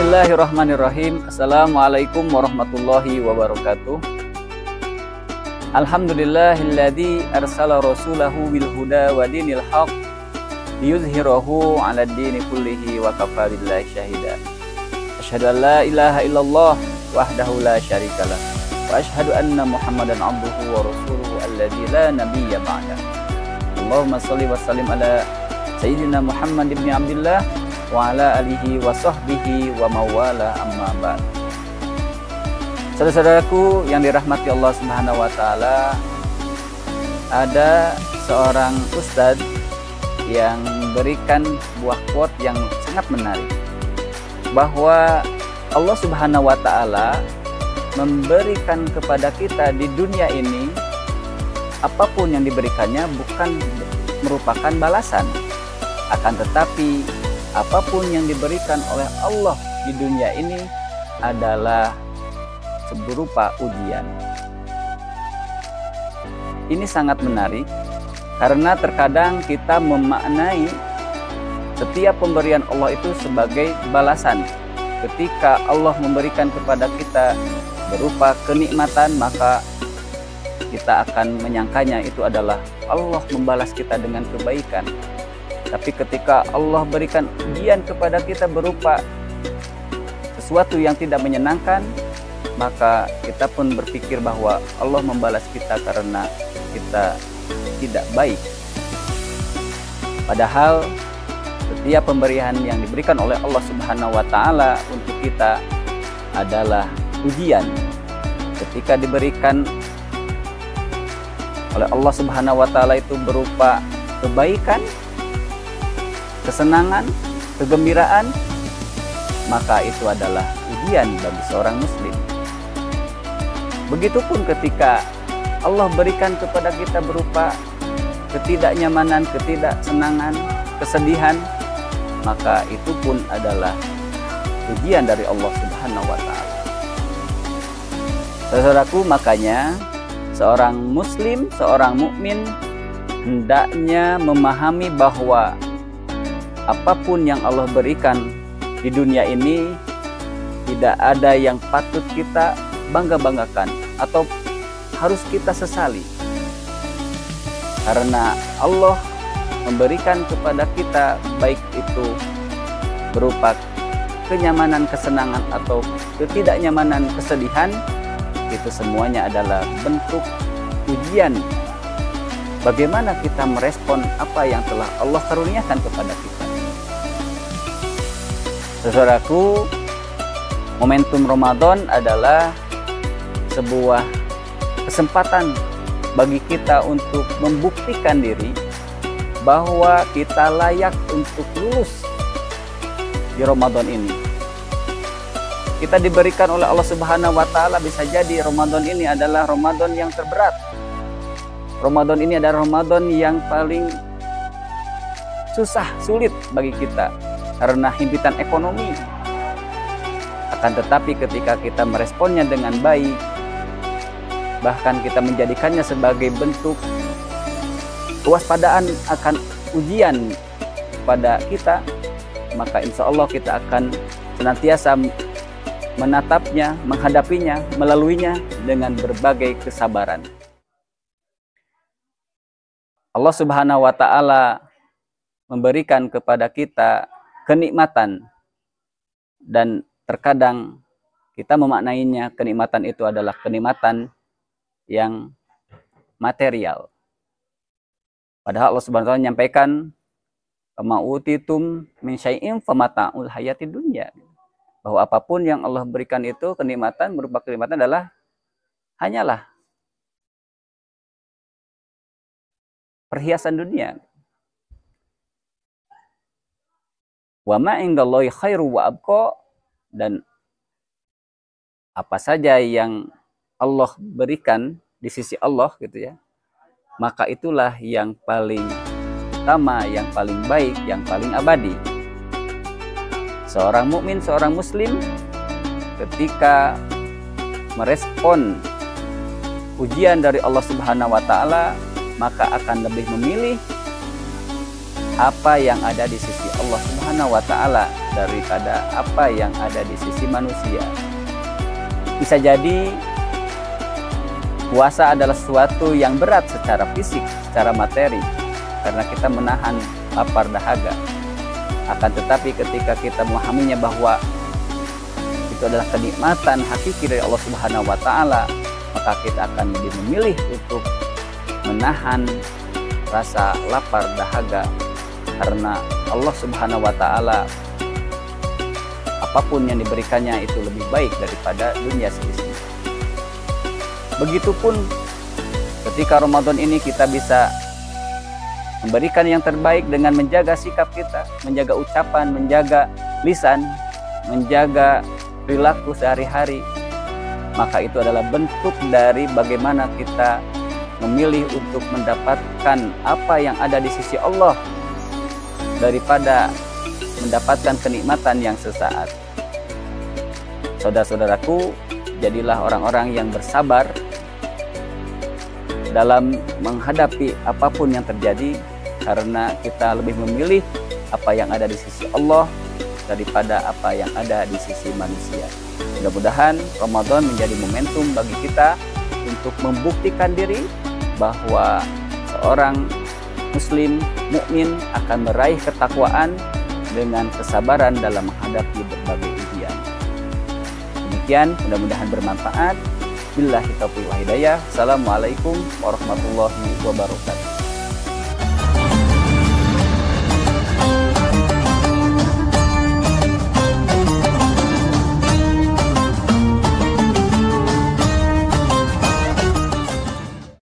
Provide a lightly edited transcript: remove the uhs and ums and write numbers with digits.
Bismillahirrahmanirrahim. Assalamualaikum warahmatullahi wabarakatuh. Alhamdulillahilladzi arsala rasulahu bil huda wa dinil haq liyuzhirahu 'alad dini kullihi wa kafa billahi syahida. Asyhadu an la ilaha illallah wahdahu la syarikalah wa asyhadu anna Muhammadan 'abduhu wa rasuluhu alladzi la nabiyya ba'dah. Allahumma shalli wa sallim ala sayyidina Muhammad ibn Abdillah wa ala alihi wa sahbihi wa mawala amma ba'd. Saudara-saudaraku yang dirahmati Allah Subhanahu wa taala, ada seorang ustadz yang memberikan buah quote yang sangat menarik, bahwa Allah Subhanahu wa taala memberikan kepada kita di dunia ini apapun yang diberikannya bukan merupakan balasan, akan tetapi apapun yang diberikan oleh Allah di dunia ini adalah berupa ujian. Ini sangat menarik karena terkadang kita memaknai setiap pemberian Allah itu sebagai balasan. Ketika Allah memberikan kepada kita berupa kenikmatan, maka kita akan menyangkanya itu adalah Allah membalas kita dengan kebaikan. Tapi ketika Allah berikan ujian kepada kita berupa sesuatu yang tidak menyenangkan, maka kita pun berpikir bahwa Allah membalas kita karena kita tidak baik. Padahal setiap pemberian yang diberikan oleh Allah Subhanahu wa taala untuk kita adalah ujian. Ketika diberikan oleh Allah Subhanahu wa taala itu berupa kebaikan, kesenangan, kegembiraan, maka itu adalah ujian bagi seorang muslim. Begitupun ketika Allah berikan kepada kita berupa ketidaknyamanan, ketidaksenangan, kesedihan, maka itu pun adalah ujian dari Allah Subhanahu wa taala. Saudaraku, makanya seorang muslim, seorang mukmin hendaknya memahami bahwa apapun yang Allah berikan di dunia ini tidak ada yang patut kita bangga-banggakan atau harus kita sesali, karena Allah memberikan kepada kita baik itu berupa kenyamanan, kesenangan atau ketidaknyamanan, kesedihan, itu semuanya adalah bentuk ujian bagaimana kita merespon apa yang telah Allah karuniakan kepada kita. Saudaraku, momentum Ramadan adalah sebuah kesempatan bagi kita untuk membuktikan diri bahwa kita layak untuk lulus di Ramadan ini. Kita diberikan oleh Allah Subhanahu wa taala, bisa jadi Ramadan ini adalah Ramadan yang terberat. Ramadan ini adalah Ramadan yang paling susah, sulit bagi kita karena himpitan ekonomi. Akan tetapi ketika kita meresponnya dengan baik, bahkan kita menjadikannya sebagai bentuk kewaspadaan akan ujian pada kita, maka insya Allah kita akan senantiasa menatapnya, menghadapinya, melaluinya dengan berbagai kesabaran. Allah Subhanahu wa taala memberikan kepada kita kenikmatan, dan terkadang kita memaknainya kenikmatan itu adalah kenikmatan yang material. Padahal Allah Subhanahu wa taala menyampaikan, "Ma utitum min syai'in famata'ul hayatid dunya." Bahwa apapun yang Allah berikan itu kenikmatan, berupa kenikmatan adalah hanyalah perhiasan dunia. Wa ma indallahi khairu wa abqa, dan apa saja yang Allah berikan di sisi Allah gitu ya, maka itulah yang paling utama, yang paling baik, yang paling abadi. Seorang mukmin, seorang muslim ketika merespon ujian dari Allah Subhanahu wa taala, maka akan lebih memilih apa yang ada di sisi Allah Subhanahu wa Ta'ala daripada apa yang ada di sisi manusia. Bisa jadi puasa adalah sesuatu yang berat secara fisik, secara materi, karena kita menahan lapar dahaga. Akan tetapi ketika kita memahaminya bahwa itu adalah kenikmatan hakiki dari Allah Subhanahu wa Ta'ala, maka kita akan lebih memilih untuk menahan rasa lapar dahaga, karena Allah Subhanahu wa Ta'ala apapun yang diberikannya itu lebih baik daripada dunia seisinya. Begitupun ketika Ramadan ini kita bisa memberikan yang terbaik dengan menjaga sikap kita, menjaga ucapan, menjaga lisan, menjaga perilaku sehari-hari, maka itu adalah bentuk dari bagaimana kita memilih untuk mendapatkan apa yang ada di sisi Allah daripada mendapatkan kenikmatan yang sesaat. Saudara-saudaraku, jadilah orang-orang yang bersabar dalam menghadapi apapun yang terjadi, karena kita lebih memilih apa yang ada di sisi Allah daripada apa yang ada di sisi manusia. Mudah-mudahan Ramadan menjadi momentum bagi kita untuk membuktikan diri bahwa seorang muslim mukmin akan meraih ketakwaan dengan kesabaran dalam menghadapi berbagai ujian. Demikian, mudah-mudahan bermanfaat. Billahi taufiq wal hidayah. Assalamualaikum warahmatullahi wabarakatuh.